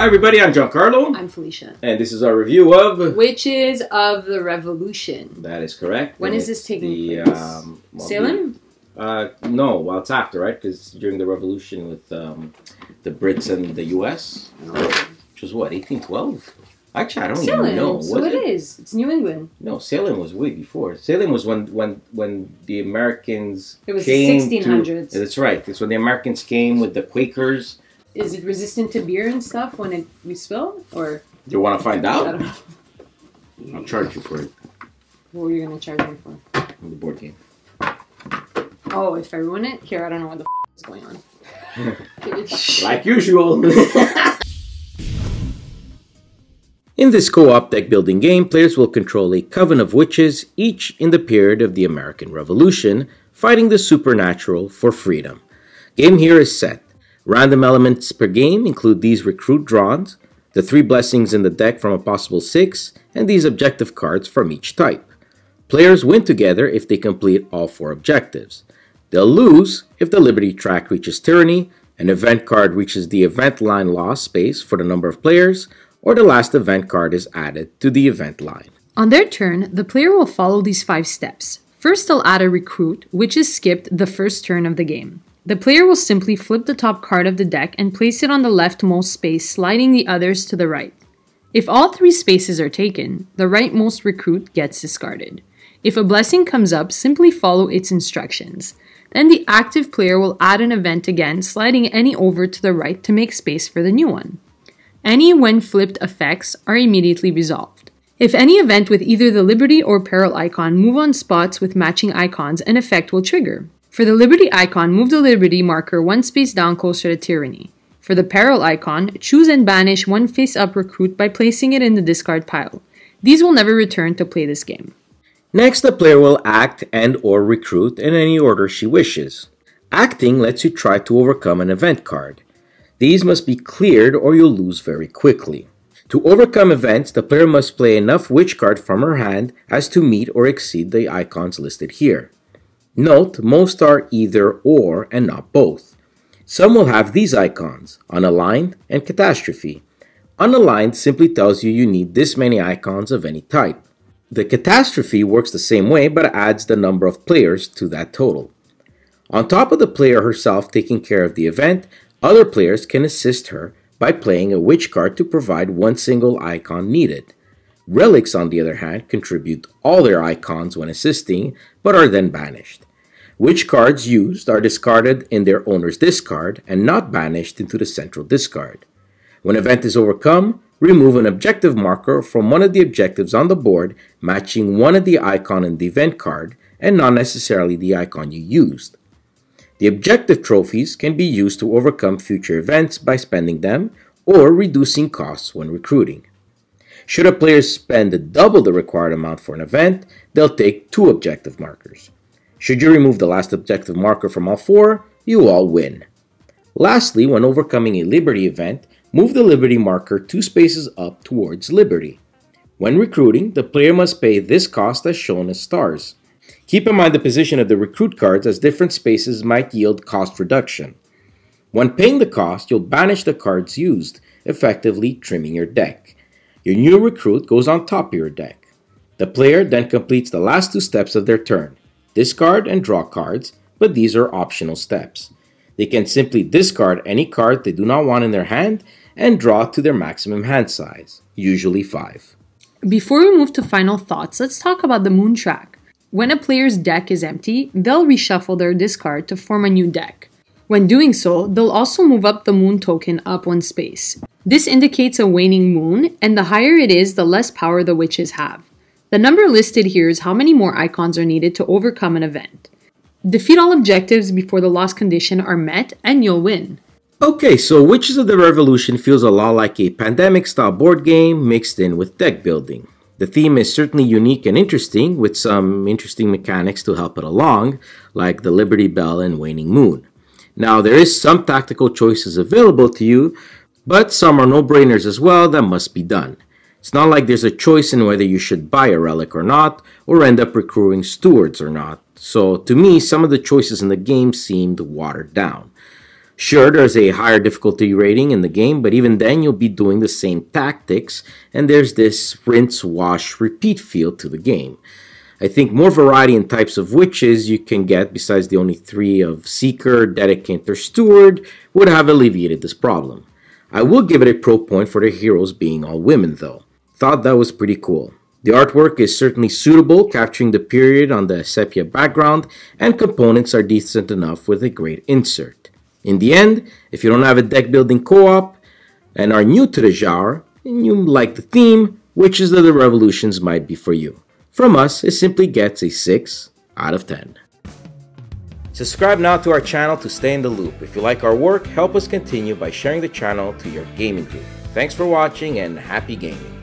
Hi everybody, I'm Giancarlo. I'm Felicia. And this is our review of... Witches of the Revolution. That is correct. When is this taking place? Salem? No, well it's after, right? Because during the revolution with the Brits and the US, which was what, 1812? Actually, I don't even know. So it is. It's New England. No, Salem was way before. Salem was when the Americans came. It was came the 1600s. That's right. It's when the Americans came with the Quakers. Is it resistant to beer and stuff when we spill? Or you want to find out? I don't know. I'll charge you for it. What were you going to charge me for? The board game. Oh, if I ruin it? Here, I don't know what the is going on. Like usual. In this co-op deck building game, players will control a coven of witches, each in the period of the American Revolution, fighting the supernatural for freedom. Game here is set. Random elements per game include these recruit drawns, the 3 blessings in the deck from a possible 6, and these objective cards from each type. Players win together if they complete all 4 objectives. They'll lose if the Liberty track reaches Tyranny, an event card reaches the event line loss space for the number of players, or the last event card is added to the event line. On their turn, the player will follow these 5 steps. First, they'll add a recruit, which is skipped the first turn of the game. The player will simply flip the top card of the deck and place it on the leftmost space, sliding the others to the right. If all 3 spaces are taken, the rightmost recruit gets discarded. If a blessing comes up, simply follow its instructions. Then the active player will add an event again, sliding any over to the right to make space for the new one. Any when flipped effects are immediately resolved. If any event with either the Liberty or Peril icon move on spots with matching icons, an effect will trigger. For the Liberty icon, move the Liberty marker 1 space down closer to Tyranny. For the Peril icon, choose and banish 1 face-up recruit by placing it in the discard pile. These will never return to play this game. Next, the player will act and or recruit in any order she wishes. Acting lets you try to overcome an event card. These must be cleared or you'll lose very quickly. To overcome events, the player must play enough witch card from her hand as to meet or exceed the icons listed here. Note, most are either or and not both. Some will have these icons, unaligned and catastrophe. Unaligned simply tells you need this many icons of any type. The catastrophe works the same way but adds the number of players to that total. On top of the player herself taking care of the event, other players can assist her by playing a witch card to provide 1 single icon needed. Relics, on the other hand, contribute all their icons when assisting, but are then banished. Witch cards used are discarded in their owner's discard and not banished into the central discard. When event is overcome, remove an objective marker from one of the objectives on the board matching one of the icon in the event card and not necessarily the icon you used. The objective trophies can be used to overcome future events by spending them or reducing costs when recruiting. Should a player spend double the required amount for an event, they'll take 2 objective markers. Should you remove the last objective marker from all 4, you all win. Lastly, when overcoming a Liberty event, move the Liberty marker 2 spaces up towards Liberty. When recruiting, the player must pay this cost as shown as stars. Keep in mind the position of the recruit cards as different spaces might yield cost reduction. When paying the cost, you'll banish the cards used, effectively trimming your deck. Your new recruit goes on top of your deck. The player then completes the last 2 steps of their turn, discard and draw cards, but these are optional steps. They can simply discard any card they do not want in their hand and draw to their maximum hand size, usually 5. Before we move to final thoughts, let's talk about the moon track. When a player's deck is empty, they'll reshuffle their discard to form a new deck. When doing so, they'll also move up the moon token up 1 space. This indicates a waning moon, and the higher it is, the less power the witches have. The number listed here is how many more icons are needed to overcome an event. Defeat all objectives before the lost condition are met, and you'll win. Okay, so Witches of the Revolution feels a lot like a pandemic-style board game mixed in with deck building. The theme is certainly unique and interesting, with some interesting mechanics to help it along, like the Liberty Bell and Waning Moon. Now, there is some tactical choices available to you, but some are no-brainers as well that must be done. It's not like there's a choice in whether you should buy a relic or not, or end up recruiting stewards or not. So, to me, some of the choices in the game seemed watered down. Sure, there's a higher difficulty rating in the game, but even then you'll be doing the same tactics, and there's this rinse, wash, repeat feel to the game. I think more variety in types of witches you can get besides the only three of Seeker, Dedicant, or Steward would have alleviated this problem. I will give it a pro point for the heroes being all women though. Thought that was pretty cool. The artwork is certainly suitable, capturing the period on the sepia background, and components are decent enough with a great insert. In the end, if you don't have a deck building co-op and are new to the genre, and you like the theme, Witches of the Revolutions might be for you. From us, it simply gets a 6 out of 10. Subscribe now to our channel to stay in the loop. If you like our work, help us continue by sharing the channel to your gaming group. Thanks for watching and happy gaming.